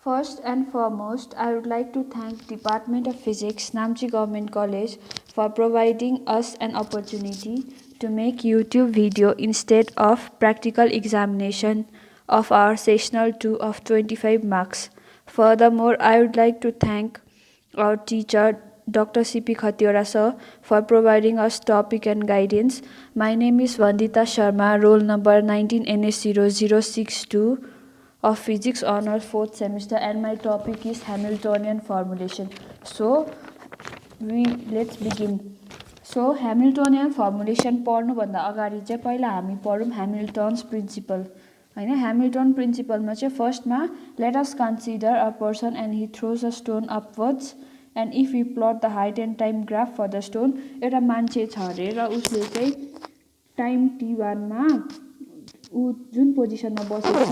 First and foremost, I would like to thank Department of Physics, Namchi Government College for providing us an opportunity to make YouTube video instead of practical examination of our sessional 2 of 25 marks. Furthermore, I would like to thank our teacher Dr. C.P. Khatiora sir for providing us topic and guidance. My name is Vandita Sharma, roll number 19NS0062 of Physics Honors 4th semester, and my topic is Hamiltonian formulation. So let's begin. So Hamiltonian formulation पढ्नु भन्दा अगाडि चाहिँ पहिला हामी पढौँ Hamilton's principle. हैन, Hamilton principle मा चाहिँ फर्स्टमा let us consider a person and he throws a stone upwards and if we plot the height and time graph for the stone. एउटा मान्छे छ अरे र उसले चाहिँ टाइम t1 मा उ जुन पोजिसनमा बसेको छ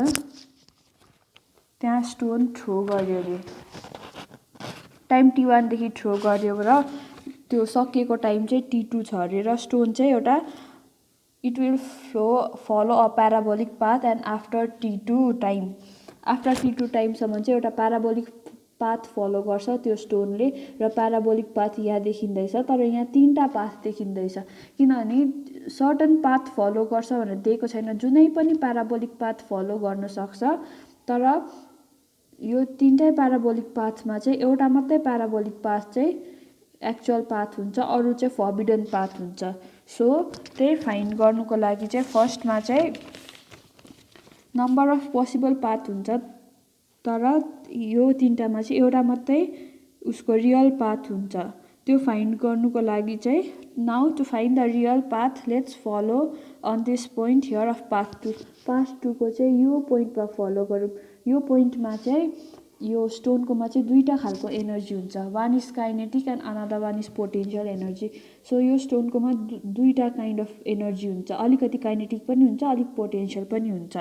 त्यहाँ स्टोन थ्रो गर्यो अरे. टाइम t1 देखि थ्रो गर्यो र त्यो सकिएको टाइम चाहिँ t2 छ अरे र स्टोन चाहिँ एउटा it will follow a parabolic path and after t2 time सम्म चाहिँ एउटा parabolic path फलो गर्छ त्यो स्टोनले र parabolic path यहाँ देखिँदैछ. तर यहाँ तीनटा पाथ देखिँदैछ किनभने सर्टन पाथ फलो गर्छ भनेर दिएको छैन. जुनै पनि parabolic path फलो गर्न सक्छ, तर यो तीनटै parabolic pathमा चाहिँ एउटा मात्रै parabolic path चाहिँ एक्चुअल पाथ हुन्छ, अरु चाहिँ फर्बिडन पाथ हुन्छ. सो त्यही फाइन्ड गर्नुको लागि चाहिँ फर्स्टमा चाहिँ नम्बर अफ पोसिबल पाथ हुन्छ, तर यो तीनटामा चाहिँ एउटा मात्रै उसको रियल पाथ हुन्छ. त्यो फाइन्ड गर्नुको लागि चाहिँ now to find the real path let's follow on this point here of path 2. Path 2 को चाहिँ यो पोइन्टमा फलो गरौँ. यो पोइन्टमा चाहिँ यो स्टोनकोमा चाहिँ दुईटा खालको एनर्जी हुन्छ. One is kinetic and another one is potential energy. So यो स्टोनकोमा दुईटा काइन्ड अफ एनर्जी हुन्छ. अलिकति काइनेटिक पनि हुन्छ, अलिक पोटेन्शियल पनि हुन्छ.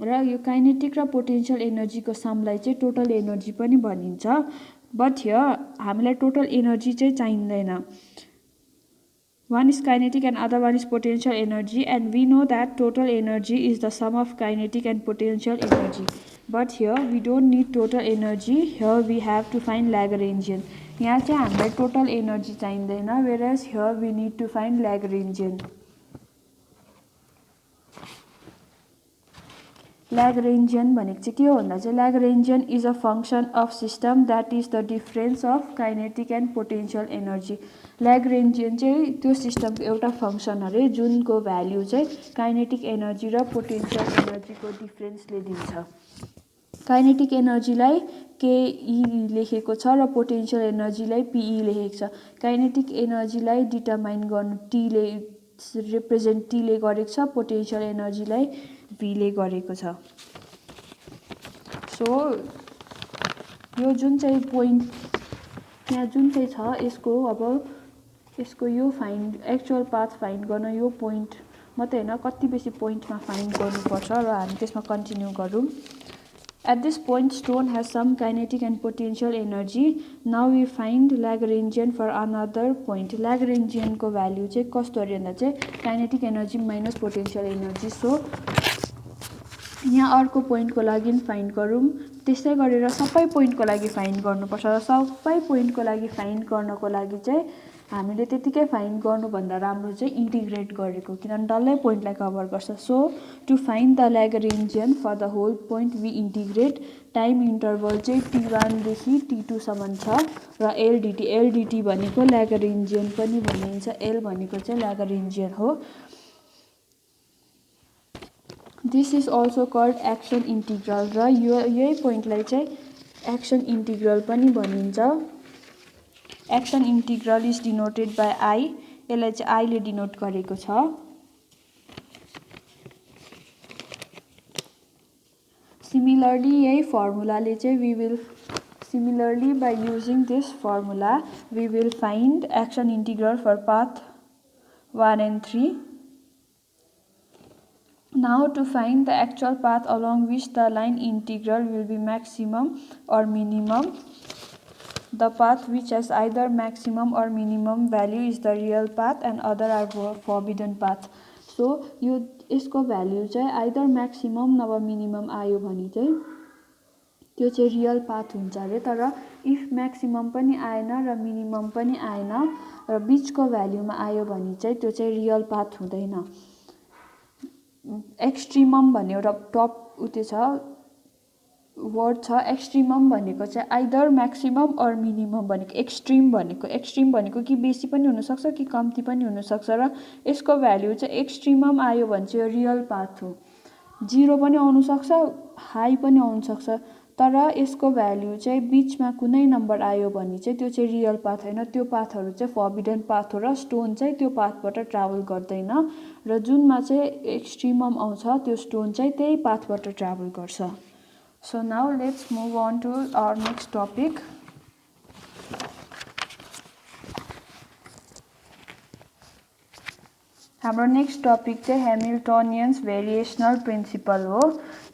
र यो काइनेटिक र पोटेन्शियल एनर्जीको समलाई चाहिँ टोटल एनर्जी पनि भनिन्छ. बट हियर हामीलाई टोटल एनर्जी चाहिँ चाहिँदैन. One is kinetic and other one is potential energy, and we know that total energy is the sum of kinetic and potential energy. But here we don't need total energy. Here we have to find Lagrangian. यहाँ चाहिँ हामीलाई total energy चाहिँदैन, whereas here we need to find Lagrangian. Lagrangian भनेको चाहिँ के हो भन्दा चाहिँ Lagrangian is a function of system that is the difference of kinetic and potential energy. Lagrangian चाहिँ त्यो सिस्टमको एउटा फंक्सन अरे जुनको भ्यालु चाहिँ काइनेटिक एनर्जी र पोटेन्शियल एनर्जीको डिफरेन्सले दिन्छ. काइनेटिक एनर्जीलाई KE लेखेको छ र पोटेन्शियल एनर्जीलाई PE लेखेको छ. काइनेटिक एनर्जीलाई डिटरमाइन गर्नु T ले रिप्रेजेन्ट T ले गरेको छ, पोटेन्शियल एनर्जीलाई V ले गरेको छ. सो यो जुन चाहिँ पोइन्ट यहाँ जुन चाहिँ छ यसको यो फाइन्ड एक्चुअल पाथ फाइन्ड गर्न यो पोइन्ट मात्रै हैन कति बेसी पोइन्टमा फाइन्ड गर्नुपर्छ र हामी त्यसमा कन्टिन्यू गरौँ. At this point, stone has some kinetic and potential energy. Now we find Lagrangian for another point. Lagrangian को value चाहिँ कस्तो अरे भन्दा चाहिँ kinetic energy minus potential energy. So यहाँ अर्को पोइन्टको लागि फाइन्ड गरौँ. त्यसै गरेर सबै पोइन्टको लागि फाइन्ड गर्नुपर्छ. र सबै पोइन्टको लागि फाइन्ड गर्नको लागि चाहिँ हामीले त्यतिकै फाइन्ड गर्नु भन्दा राम्रो चाहिँ इन्टिग्रेट गरेको, किनभने डल्लै पोइन्टलाई कभर गर्छ. So to find the Lagrangian for the whole point we integrate. Time interval चाहिँ t1 देखि t2 सम्म छ र LDT भनेको Lagrangian पनि भनिन्छ. L भनेको चाहिँ Lagrangian हो. This is also called action integral र यही पोइन्टलाई चाहिँ action integral पनि भनिन्छ. Action integral is denoted by I. यसलाई चाहिँ I ले डिनोट गरेको छ. Similarly यही फर्मुलाले चाहिँ similarly by using this formula we will find action integral for path 1 and 3. Now to find the actual path along which the line integral will be maximum or minimum. The path which has either maximum or minimum value is the real path and other are forbidden path. So यसको value चाहिँ either maximum नभए minimum आयो भने चाहिँ त्यो चाहिँ real path हुन्छ अरे। तर इफ म्याक्सिमम पनि आएन र मिनिमम पनि आएन र बिचको भ्याल्युमा आयो भने चाहिँ त्यो चाहिँ रियल पाथ हुँदैन। एक्सट्रिमम भन्ने एउटा टप उत्यो छ वर्ड छ। एक्सट्रिमम भनेको चाहिँ आइदर म्याक्सिमम अर मिनिमम भनेको। एक्सट्रिम भनेको कि बेसी पनि हुनसक्छ कि कम्ती पनि हुनसक्छ र यसको भ्याल्यु चाहिँ एक्सट्रिमम आयो भने चाहिँ रियल पाथ हो। 0 पनि आउनसक्छ, हाई पनि आउनसक्छ, तर यसको भ्याल्यु चाहिँ बिचमा कुनै नम्बर आयो भने चाहिँ त्यो चाहिँ रियल पाथ होइन। त्यो पाथहरू चाहिँ फर्बिडन पाथ हो र स्टोन चाहिँ त्यो पाथबाट ट्राभल गर्दैन र जुनमा चाहिँ एक्सट्रिमम आउँछ त्यो स्टोन चाहिँ त्यही पाथबाट ट्राभल गर्छ। So now let's move on to our next topic. हाम्रो नेक्स्ट टपिक चाहिँ Hamiltonian's variational principle हो।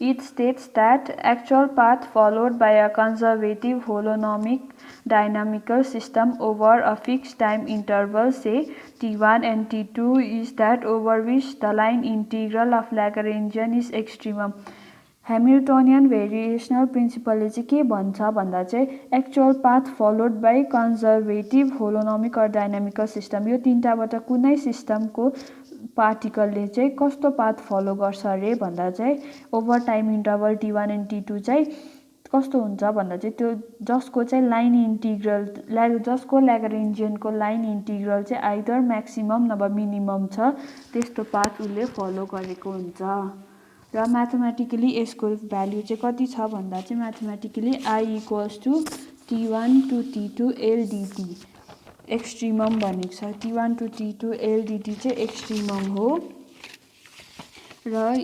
It states that actual path followed by a conservative holonomic dynamical system over a fixed time interval, say t1 and t2, is that over which the line integral of Lagrangian is extremum. Hamiltonian variational principle चाहिँ के भन्छ भन्दा चाहिँ actual path followed by conservative holonomic or dynamical system. यो तीनटाबाट कुनै सिस्टमको पार्टिकलले चाहिँ कस्तो पाथ फलो गर्छ अरे भन्दा चाहिँ over time interval t1 and t2 चाहिँ कस्तो हुन्छ भन्दा चाहिँ त्यो जसको चाहिँ लाइन इन्टिग्रल जसको ल्याग्रेन्जियनको लाइन इन्टिग्रल चाहिँ आइदर म्याक्सिमम नभए मिनिमम छ त्यस्तो पाथ उसले फलो गरेको हुन्छ। र म्याथमेटिकली यसको भ्याल्यु चाहिँ कति छ भन्दा चाहिँ mathematically I equals to t1 to t2 LDT extremum भनेको छ। t1 to t2 LDT चाहिँ एक्सट्रिमम हो र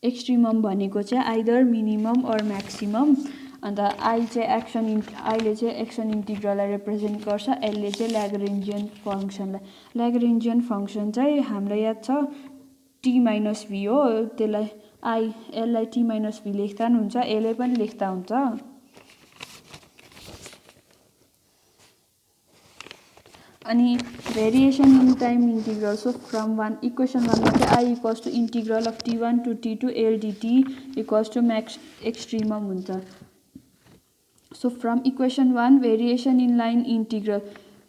एक्सट्रिमम भनेको चाहिँ आइदर मिनिमम अर म्याक्सिमम। अन्त आईले चाहिँ एक्सन इन्टिग्रललाई रिप्रेजेन्ट गर्छ, एलले चाहिँ ल्याग्रेन्जियन फङ्सनलाई। ल्याग्रेन्जियन फङ्सन चाहिँ हामीलाई याद छ t माइनस v हो। त्यसलाई एललाई t माइनस v लेख्दा पनि हुन्छ, एलै पनि लेख्दा हुन्छ। अनि variation in time integral so from one equation वानमा चाहिँ I equals to integral of t1 to t2 LDT equals to max extremum हुन्छ। So from equation one variation in line integral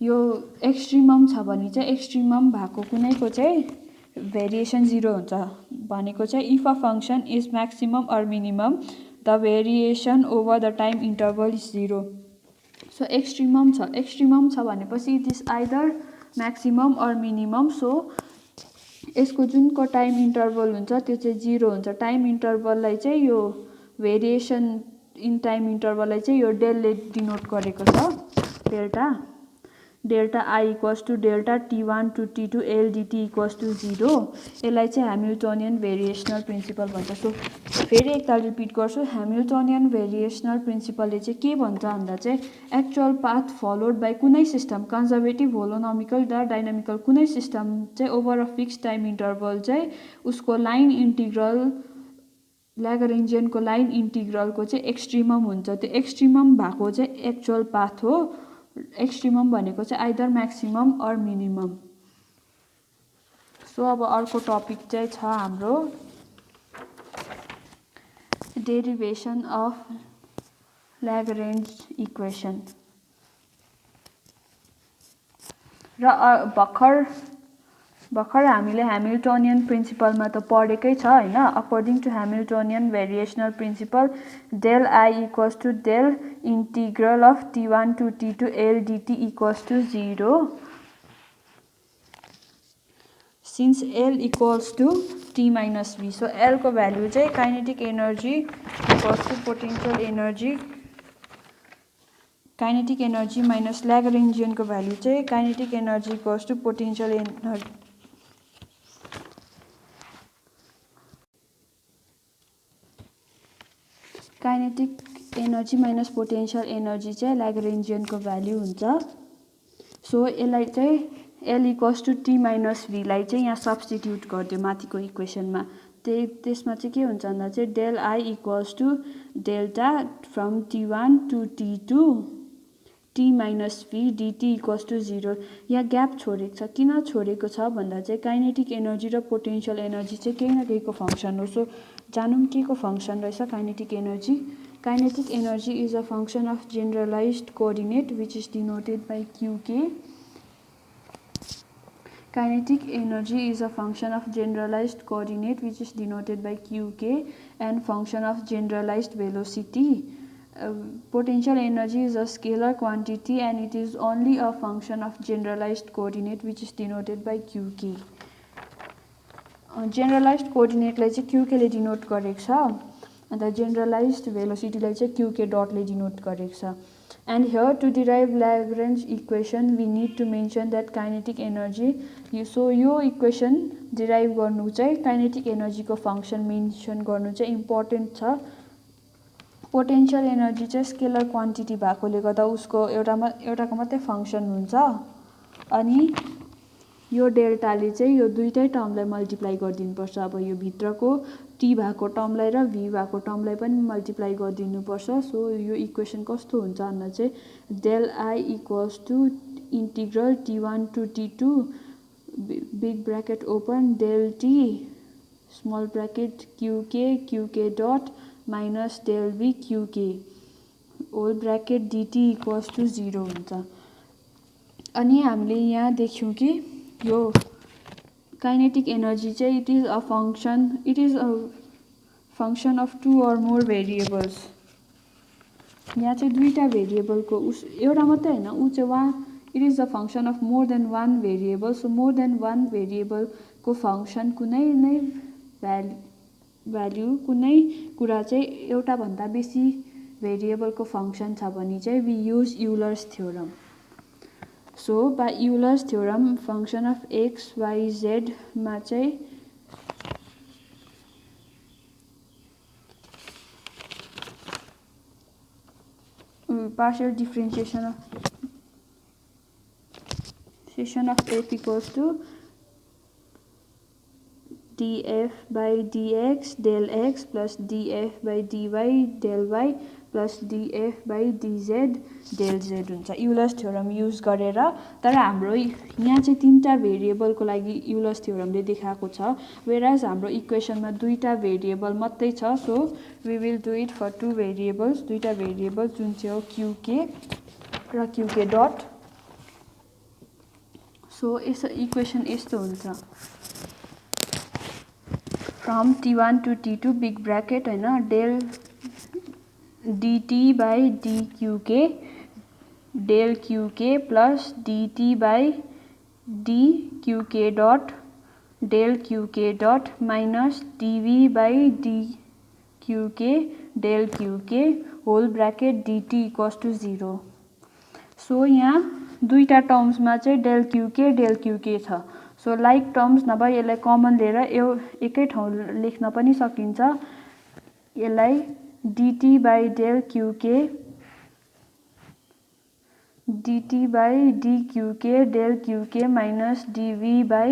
यो एक्सट्रिमम छ भने चाहिँ एक्सट्रिमम भएको कुनैको चाहिँ भेरिएसन 0 हुन्छ भनेको चाहिँ if a function is maximum or minimum the variation over the time interval is 0। So extremum छ भनेपछि it is either maximum or minimum. So यसको जुनको टाइम इन्टरभल हुन्छ त्यो चाहिँ 0 हुन्छ। टाइम इन्टरभललाई चाहिँ यो भेरिएसन इन टाइम इन्टरभललाई चाहिँ यो डेलले डिनोट गरेको छ, delta I equals to delta t1 to t2 LDT equals to 0। यसलाई चाहिँ ह्यामिल्टोनियन भेरिएसनल प्रिन्सिपल भन्छ। सो फेरि एकताल रिपिट गर्छु, ह्यामिल्टोनियन भेरिएसनल प्रिन्सिपलले चाहिँ के भन्छ भन्दा चाहिँ एक्चुअल पाथ फलोड बाई कुनै सिस्टम कन्जर्भेटिभ होलोनोमिकल र डाइनामिकल कुनै सिस्टम चाहिँ over a fix time interval चाहिँ उसको लाइन इन्टिग्रल ल्याग्रेन्जियनको लाइन इन्टिग्रलको चाहिँ एक्सट्रिमम हुन्छ। त्यो एक्सट्रिमम भएको चाहिँ एक्चुअल पाथ हो। एक्सट्रिमम भनेको चाहिँ either maximum or minimum. So अब अर्को टपिक चाहिँ छ हाम्रो डेरिभेसन अफ ल्याग्रेन्ज इक्वेसन। र भर्खर हामीले ह्यामिल्टोनियन प्रिन्सिपलमा त पढेकै छ होइन। According to Hamiltonian variational principle del I equals to del integral of t1 to t2 LDT equals to 0 since L equals to t minus v। So L को भ्याल्यु चाहिँ kinetic energy equals to kinetic energy minus ल्याग्रेन्जियनको value चाहिँ kinetic energy equals to potential energy. Kinetic energy minus potential energy चाहिँ ल्याग्रेन्जियनको value हुन्छ। So यसलाई चाहिँ L equals to t minus भीलाई चाहिँ यहाँ सब्स्टिट्युट गरिदियो माथिको इक्वेसनमा। त्यसमा चाहिँ के हुन्छ भन्दा चाहिँ del I equals to delta from t1 to t2 t minus v dt equals to 0। यहाँ ग्याप छोडेको छ, किन छोडेको छ भन्दा चाहिँ काइनेटिक एनर्जी र पोटेन्शियल एनर्जी चाहिँ केही न केहीको फङ्सन हो। सो जानौँ के को फङ्सन रहेछ kinetic energy. Kinetic energy is a function of generalized coordinate which is denoted by qk. Kinetic energy is a function of generalized coordinate which is denoted by qk and function of generalized velocity. Potential energy is a scalar quantity and it is only a function of generalized coordinate which is denoted by qk. Generalized coordinate लाई चाहिँ qk ले denote गरेको छ and the generalized velocity लाई चाहिँ qk dot ले denote गरेको छ. And here to derive Lagrange equation we need to mention that kinetic energy. So यो equation derive गर्नु चाहिँ kinetic energy को function mention गर्नु चाहिँ important छ. Potential energy चाहिँ scalar quantity भएकोले गर्दा उसको एउटाको मात्रै function हुन्छ अनि यो डेल्टाले चाहिँ यो दुईटै टर्मलाई मल्टिप्लाई गरिदिनुपर्छ. अब यो भित्रको t भएको टर्मलाई र v भएको टर्मलाई पनि मल्टिप्लाई गरिदिनुपर्छ. सो यो इक्वेसन कस्तो हुन्छ भन्दा चाहिँ del I equals to integral t1 to t2 big bracket open del t small bracket qk dot minus del v qk whole bracket dt equals to 0 हुन्छ. अनि हामीले यहाँ देख्यौं कि यो kinetic energy चाहिँ it is a function of two or more variables. यहाँ चाहिँ दुईटा भेरिएबल को एउटा मात्रै हैन उ चाहिँ it is a function of more than one variable. So more than one variable को function कुनै नै भ्यालु कुनै कुरा चाहिँ एउटा भन्दा बेसी भेरिएबल को function छ भने चाहिँ we use Euler's theorem. So by Euler's theorem function of x, y, z मा चाहिँ partial differentiation of f equals to df by dx del x plus df by dy del y plus df by dz del z हुन्छ Euler's theorem use गरेर. तर हाम्रो यहाँ चाहिँ तीनटा variable को लागि युलर्स थ्योरमले देखाएको छ whereas हाम्रो इक्वेसनमा दुईटा भेरिएबल मात्रै छ. So we will do it for two variables. दुईटा भेरिएबल जुन चाहिँ हो qk र qk dot. So yes equation यस्तो हुन्छ from t1 to t2 big bracket हैन del dt by dqk del qk plus dt by dqk dot del qk dot minus dv by dqk del qk whole bracket dt equals to 0. So यहाँ दुईटा terms मा चाहिँ del qk छ. So like terms नभए यसलाई common लिएर एकै ठाउँ लेख्न पनि सकिन्छ. यसलाई dt by del qk dt by dqk del qk minus dv by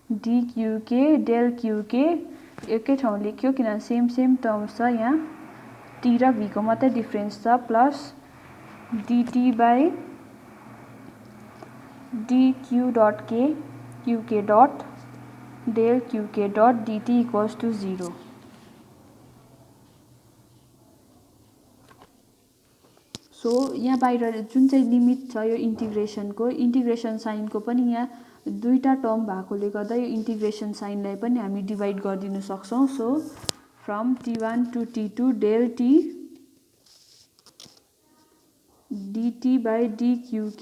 dqk del qk एकै ठाउँ लेख्यो किनभने सेम टर्म्स छ. यहाँ t र v को मात्रै डिफरेन्स छ plus dt by dq dot k qk dot del qk dot dt equals to 0. So यहाँ बाहिर जुन चाहिँ लिमिट छ यो इन्टिग्रेसन साइन को पनि यहाँ दुईटा टर्म भएकोले गर्दा यो इन्टिग्रेसन साइनलाई पनि हामी डिवाइड गरिदिन सक्छौं. So from t1 to t2 del t dt by dqk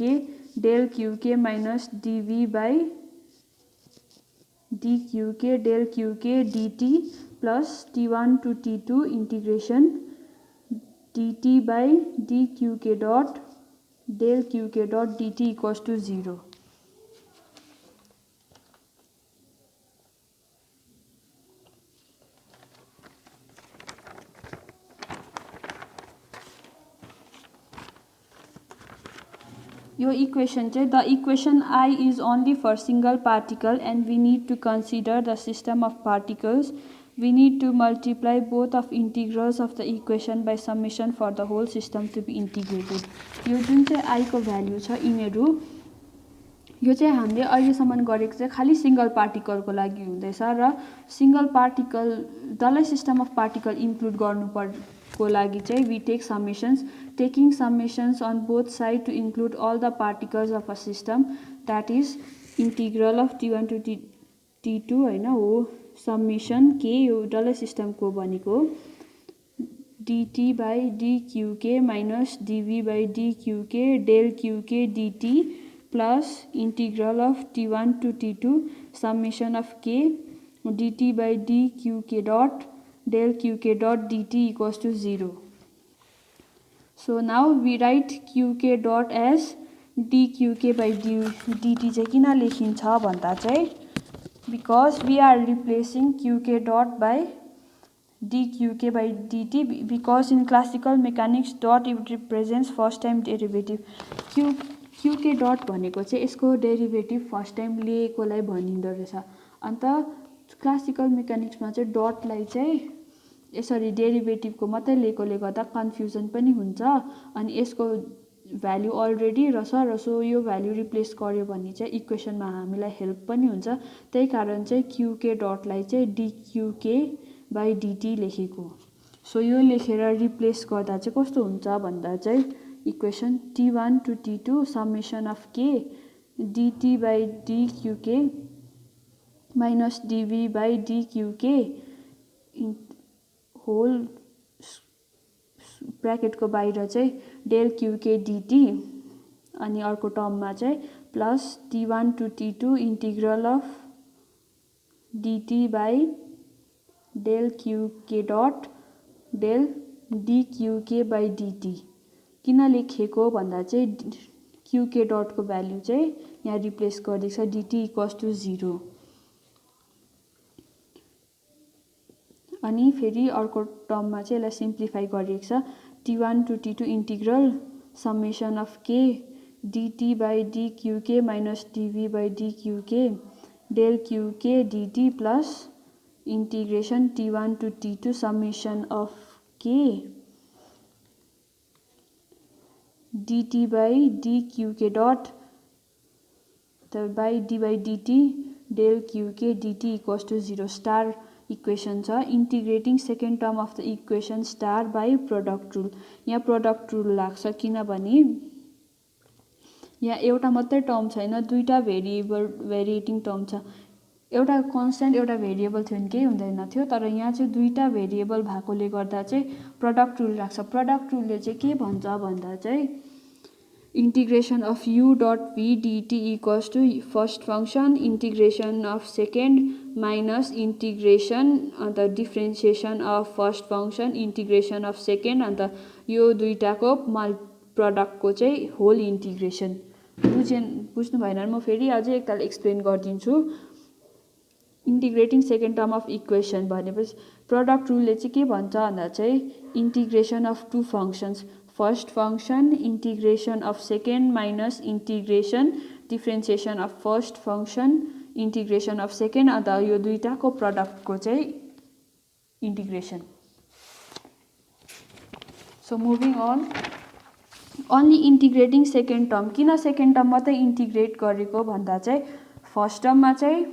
del qk minus dv by dqk del qk dt plus t1 to t2 integration dt by dqk dot del qk dot dt equals to 0. यो equation चाहिँ the equation I is only for single particle and we need to consider the system of particles. We need to multiply both of integrals of the equation by summation for the whole system to be integrated. यो जुन चाहिँ I को value छ यिनीहरु यो चाहिँ हामीले अहिलेसम्म गरेको चाहिँ खाली सिंगल पार्टिकल को लागि हुँदैछ र सिंगल पार्टिकल डल्लै सिस्टम अफ पार्टिकल इन्क्लुड को लागि चाहिँ we take summations. Taking summations on both sides to include all the particles of a system, that is integral of t1 to t2 हैन हो समेसन के यो डल्लै सिस्टमको भनेको dt by dqk minus dv by dqk del qk dt plus integral of t1 to t2 summation of k dt by dqk dot del qk dot dt equals to 0. So now we write qk dot as dqk by dt चाहिँ किन लेखिन्छ भन्दा चाहिँ because we are replacing qk dot by dqk by dt because in classical mechanics dot it represents first time derivative. qk dot भनेको चाहिँ यसको derivative first time लिएकोलाई भनिँदो रहेछ. अन्त क्लासिकल मेकानिक्समा चाहिँ डटलाई चाहिँ यसरी डेरिभेटिभको मात्रै लिएकोले गर्दा कन्फ्युजन पनि हुन्छ अनि यसको भ्यालु अलरेडी रहेछ र सो यो भ्यालु रिप्लेस गर्यो भने चाहिँ इक्वेसनमा हामीलाई हेल्प पनि हुन्छ. त्यही कारण चाहिँ qk डटलाई चाहिँ dqk by dt लेखेको. सो यो लेखेर रिप्लेस गर्दा चाहिँ कस्तो हुन्छ भन्दा चाहिँ equation t1 to t2 summation of k dt by dqk minus dv by dqk whole ब्र्याकेटको बाहिर चाहिँ del qk dt अनि अर्को टर्ममा चाहिँ plus t1 to t2 integral of dt by del qk dot del dqk by dt किन लेखेको भन्दा चाहिँ qk डट को भ्यालु चाहिँ यहाँ रिप्लेस गर्दैछ dt इक्वल्स टु 0. अनि फेरि अर्को टर्ममा चाहिँ यसलाई सिम्प्लिफाई गरिएको छ t1 to t2 integral summation of k dt by dqk minus dv by dqk del qk dt plus integration t1 to t2 summation of k dt by dqk dot by d by dt del qk dt equals to 0 star equation छ. Integrating second term of the equation star by product rule. यहाँ product rule लाग्छ किनभने यहाँ एउटा मात्रै term छैन दुईटा भेरिएटिङ term छ. एउटा कन्स्टेन्ट एउटा भेरिएबल थियो भने केही हुँदैन थियो तर यहाँ चाहिँ दुईटा भेरिएबल भएकोले गर्दा चाहिँ प्रोडक्ट रूल लाग्छ. प्रोडक्ट रूलले चाहिँ के भन्छ भन्दा चाहिँ integration of u dot v dt equals to first function integration of second minus integration the differentiation of first function integration of second and the यो दुईटाको प्रोडक्ट को चाहिँ होल इंटीग्रेशन. बुझ्नु भएन म फेरि अझै एकताल एक्सप्लेन गर्दिन्छु. Integrating second term of equation भनेपछि प्रोडक्ट रूलले चाहिँ के भन्छ भन्दा चाहिँ integration of two functions first function integration of second minus integration differentiation of first function integration of second अन्त यो दुईटाको प्रोडक्ट को चाहिँ integration. So moving on only integrating second term. किन सेकेंड टर्म मात्रै इंटीग्रेट गरेको भन्दा चाहिँ फर्स्ट टर्ममा चाहिँ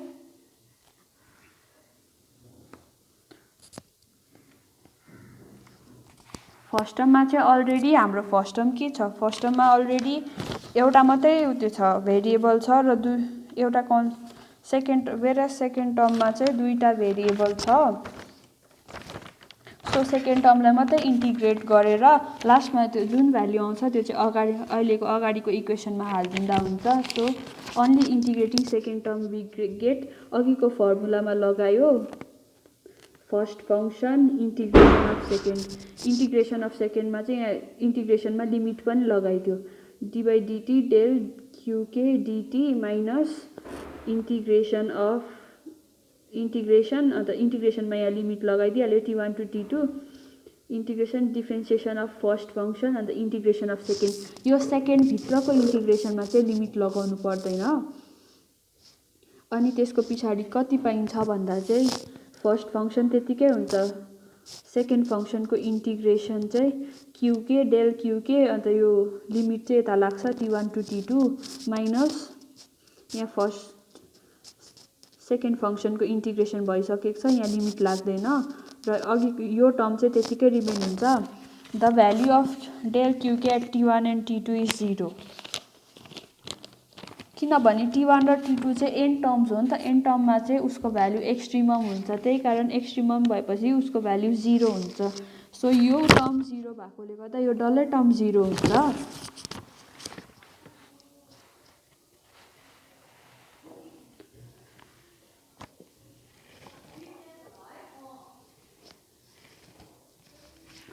फर्स्ट टर्ममा चाहिँ अलरेडी हाम्रो फर्स्ट टर्म के छ फर्स्ट टर्ममा अलरेडी एउटा मात्रै त्यो छ भेरिएबल छ र एउटा सेकेन्ड वेरस सेकेन्ड टर्ममा चाहिँ दुईटा भेरिएबल छ. सो सेकेन्ड टर्मलाई मात्रै इंटीग्रेट गरेर लास्टमा त्यो जुन भ्यालु आउँछ त्यो चाहिँ अगाडि अहिलेको अगाडिको इक्वेसनमा हालिदिँदा हुन्छ. So only integrating second term we get अघिको फर्मुलामा लगायो first function integration of second integration of second में इंटीग्रेशन में लिमिट पनि लगाइदियो D by dt del qk dt minus integration of integration and integration में यहाँ लिमिट लगाइदिहाल्यो t1 to t2 integration differentiation of first function and integration of second. यो second भित्रको integration में चाहिँ लिमिट लगाउनु पर्दैन. अनि त्यसको पछाडि कति पाइन्छ भन्दा चाहिँ फर्स्ट फंक्शन त्यतिकै हुन्छ. सेकेंड फंक्शन को इंटीग्रेशन चाहिँ qk del qk अन्त यो लिमिट चाहिँ यता लाग्छ t1 to t2 माइनस यहाँ फर्स्ट सेकेंड फंक्शन को इंटीग्रेशन भइसकेको छ यहाँ लिमिट लाग्दैन र अघि यो टर्म चाहिँ त्यतिकै रिमेन हुन्छ। The value of del Q K at T1 and T2 is 0, किनभने T1 र T2 चाहिँ एन टर्म्स हो नि त। एन टर्ममा चाहिँ उसको भ्याल्यु एक्सट्रिमम हुन्छ, त्यही कारण एक्सट्रिमम भएपछि उसको भ्याल्यु 0 हुन्छ। सो यो टर्म 0 भएकोले गर्दा यो डल्लै टर्म 0 हुन्छ।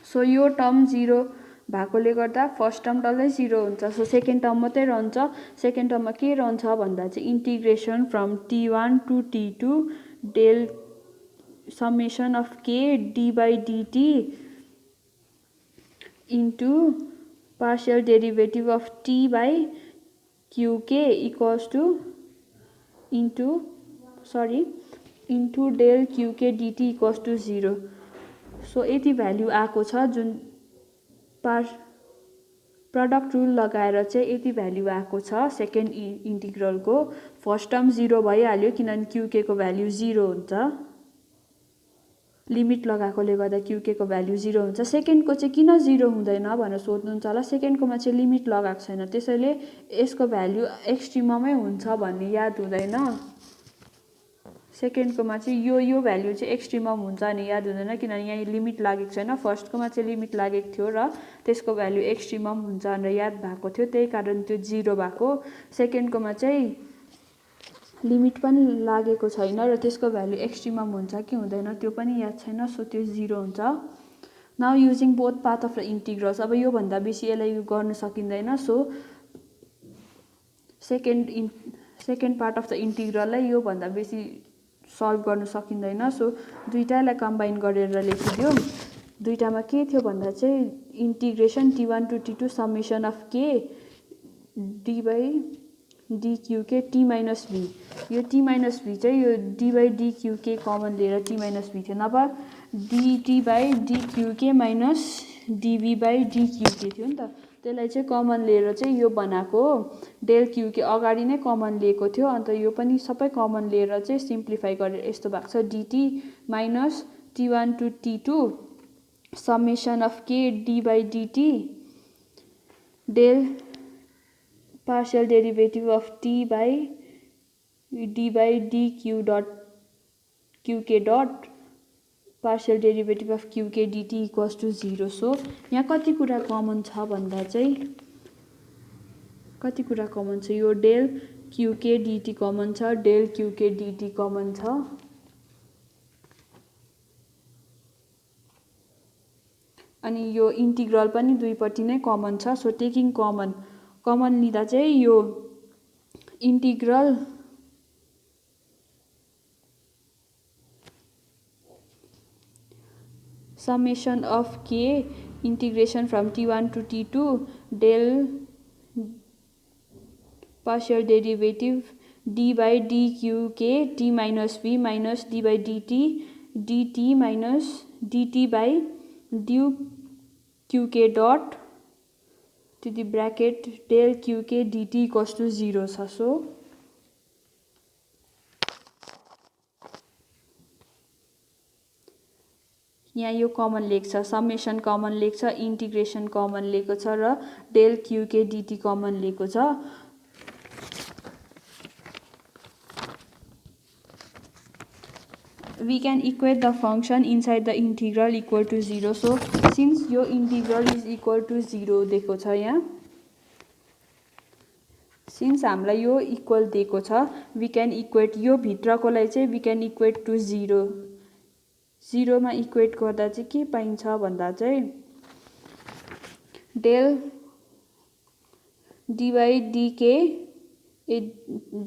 सो यो टर्म 0 भएकोले गर्दा फर्स्ट टर्म डल्लै 0 हुन्छ। सो सेकेन्ड टर्म मात्रै रहन्छ। सेकेन्ड टर्ममा के रहन्छ भन्दा चाहिँ integration from T1 to T2 del summation of K D by D T into partial derivative of T by Q K equals to into del Q K D T equals to 0। So यति value आएको छ, जुन प्रडक्ट रुल लगाएर चाहिँ यति value आएको छ second इन्टिग्रलको। First term 0 भइहाल्यो किनभने क्युके को भ्याल्यु 0 हुन्छ, लिमिट लगाएकोले गर्दा क्युके को भ्याल्यु 0 हुन्छ। सेकेन्डको चाहिँ किन 0 हुँदैन भनेर सोध्नुहुन्छ होला। सेकेन्डकोमा चाहिँ लिमिट लगाएको छैन, त्यसैले यसको भ्याल्यु एक्सट्रिममै हुन्छ भन्ने याद हुँदैन। सेकेन्डकोमा चाहिँ यो भ्याल्यु चाहिँ एक्सट्रिमम हुन्छ अनि याद हुँदैन, किनभने यहाँ लिमिट लागेको छैन। फर्स्टकोमा चाहिँ लिमिट लागेको थियो र त्यसको भ्याल्यु एक्सट्रिमम हुन्छ भनेर याद भएको थियो, त्यही कारण त्यो 0 भएको। सेकेन्डकोमा चाहिँ लिमिट पनि लागेको छैन र त्यसको भ्याल्यु एक्सट्रिमम हुन्छ कि हुँदैन त्यो पनि याद छैन, सो त्यो 0 हुन्छ। Now using both path of the integrals, अब योभन्दा बेसी यसलाई गर्न सकिँदैन। So second part of the इन्टिग्रललाई योभन्दा बेसी सल्भ गर्न सकिँदैन। सो दुईटालाई कम्बाइन गरेर लेखिदिउँ। दुईटामा के थियो भन्दा चाहिँ integration T1 to T2 summation of K D by D Q K T minus V. यो टी माइनस भी चाहिँ यो D by D Q K common लिएर टी माइनस भी थियो, नभए D T by D Q K minus D V by D Q K थियो नि त। त्यसलाई चाहिँ कमन लिएर चाहिँ यो बनाएको हो। डेल क्युके अगाडि नै कमन लिएको थियो, अन्त यो पनि सबै कमन लिएर चाहिँ सिम्प्लिफाई गरेर यस्तो भएको छ D T minus T1 to T2 summation of K D by D T del partial derivative of T by D Q dot Q K dot partial derivative of Q K D T equals to 0। So यहाँ कति कुरा common छ भन्दा चाहिँ कति कुरा common छ, यो डेल क्युके डिटी कमन छ, डेल क्युके डिटी कमन छ, अनि यो इन्टिग्रल पनि दुईपट्टि नै कमन छ। सो टेकिङ कमन लिँदा चाहिँ यो इन्टिग्रल समेसन अफ के integration from T1 to T2 del partial derivative d by dq t minus v minus d by dt minus dt by dq dot to the bracket del qk dt equals to 0 छ। So यहाँ यो common लेख्छ, summation common लेख्छ, integration common लेखेको छ र del Q K dt common लेखेको छ। We can equate the function inside the integral equal to 0. So since यो integral is equal to 0 दिएको छ यहाँ, since हामीलाई यो इक्वल दिएको छ, we can equate यो भित्रकोलाई चाहिँ we can equate to 0. 0 मा इक्वेट गर्दा चाहिँ के पाइन्छ भन्दा चाहिँ del D by D K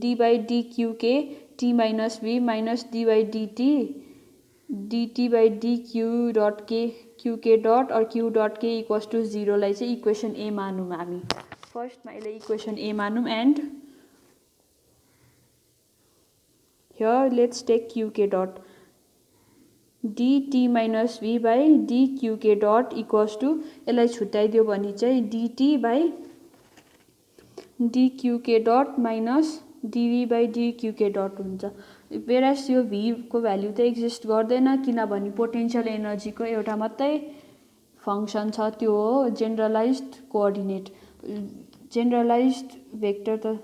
D by D Q K T minus V minus D by D by D Q dot K Q K dot और Q dot K equals to 0 लाई चाहिँ इक्वेसन ए मानौँ हामी। फर्स्टमा यसलाई इक्वेसन ए मानौँ and here let's take Q K dot dt minus v by dqk dot equals to यसलाई छुट्याइदियो भने चाहिँ dt by dqk dot minus dv by dqk dot हुन्छ। वेरास यो v को भ्यालु त एक्जिस्ट गर्दैन किनभने पोटेन्शियल एनर्जीको एउटा मात्रै फंक्सन छ त्यो हो जेनरलाइज्ड कोअर्डिनेट जेनरलाइज्ड भेक्टर त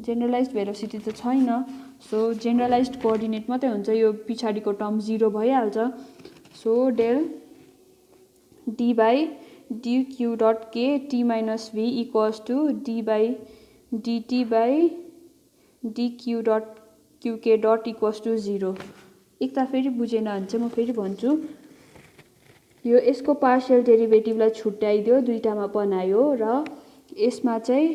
जेनरलाइज्ड भेलोसिटी त छैन सो जेनरलाइज्ड कोअर्डिनेट मात्रै हुन्छ यो पछाडीको टर्म 0 भइहाल्छ so del d by dq dot k t minus v equals to d by dt by dq dot qk dot equals to 0 एक त फेरि बुझेन भने चाहिँ म फेरि भन्छु यो यसको पार्शियल डेरिभेटिभलाई छुट्याइदियो दुईटामा बनायो र यसमा चाहिँ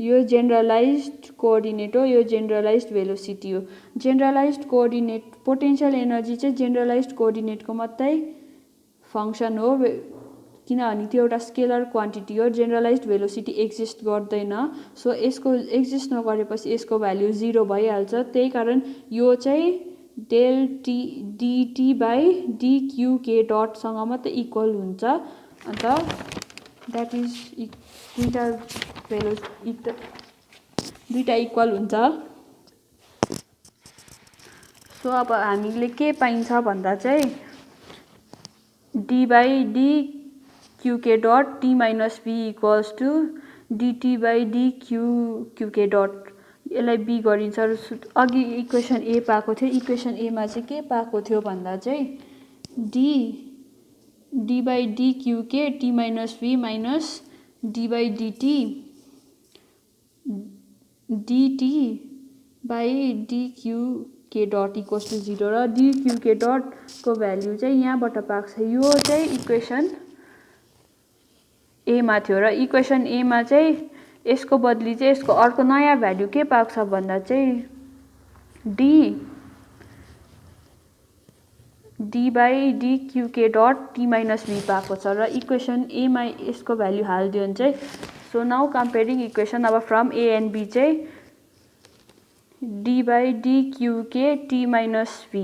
यो जेनरलाइज्ड कोअर्डिनेट हो यो जेनरलाइज्ड भेलोसिटी हो जेनरलाइज्ड कोअर्डिनेट पोटेन्शियल एनर्जी चाहिँ जेनरलाइज्ड कोअर्डिनेटको मात्रै फंक्सन हो किनभने त्यो एउटा स्केलर क्वान्टिटी हो जेनरलाइज्ड भेलोसिटी एक्जिस्ट गर्दैन सो यसको एक्जिस्ट नगरेपछि यसको भ्यालु 0 भइहाल्छ त्यही कारण यो चाहिँ del T dt by dqk dot सँग मात्रै इक्वल हुन्छ अन्त दैट इज दुईटा इक्वल हुन्छ सो अब हामीले के पाइन्छ भन्दा चाहिँ d by dqk dot t minus v equals to dt by dqk dot यसलाई b गरिन्छ अघि इक्वेसन a पाएको थियो इक्वेसन a मा चाहिँ के पाएको थियो भन्दा चाहिँ d by dqk t minus v minus d by dt dt by dqk dot equals to 0 र dqk डट को भ्यालु चाहिँ यहाँबाट पाएको छ यो चाहिँ इक्वेसन a मा थियो र इक्वेसन a मा चाहिँ यसको बदली चाहिँ यसको अर्को नयाँ भ्यालु के पाएको छ भन्दा चाहिँ d by dqk dot t minus v पाएको छ र इक्वेसन a मा यसको भ्यालु हाल्दियो भने चाहिँ सो नाउ कम्पेयरिङ इक्वेसन अब फ्रम a एन्ड b चाहिँ d by dqk t minus v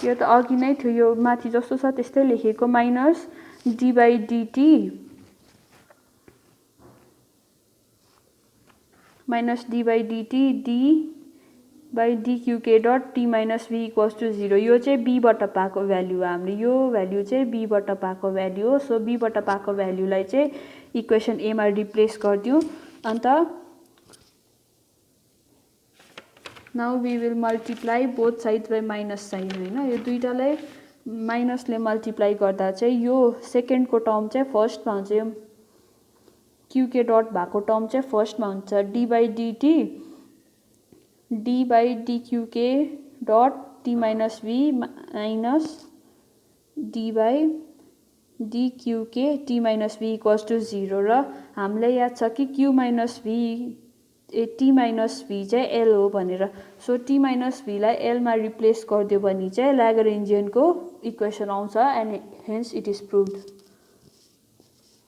यो त अघि नै थियो यो माथि जस्तो छ त्यस्तै लेखेको minus d by dt minus d by dt d by dqk dot t minus v equals to 0 यो चाहिँ b बाट पाएको भ्यालु हो हामीले यो भ्यालु चाहिँ b बाट पाएको भ्यालु हो सो b बाट पाएको भ्यालुलाई चाहिँ इक्वेसन a मा रिप्लेस गर्दियौ and now we will multiply both sides by minus sign हैन यो दुईटालाई माइनसले मल्टिप्लाई गर्दा चाहिँ यो सेकेन्डको टर्म चाहिँ फर्स्टमा हुन्छ यो qk डट भएको टर्म चाहिँ फर्स्टमा हुन्छ d by dt d by dqk dot t minus v minus d by dqk t minus v equals to 0 र हामीलाई याद छ कि q minus v t minus v चाहिँ l हो भनेर सो t minus v लाई l मा रिप्लेस गर्दियो भने चाहिँ ल्याग्रेन्जियनको इक्वेसन आउँछ एन्ड हेन्स इट इज प्रुभड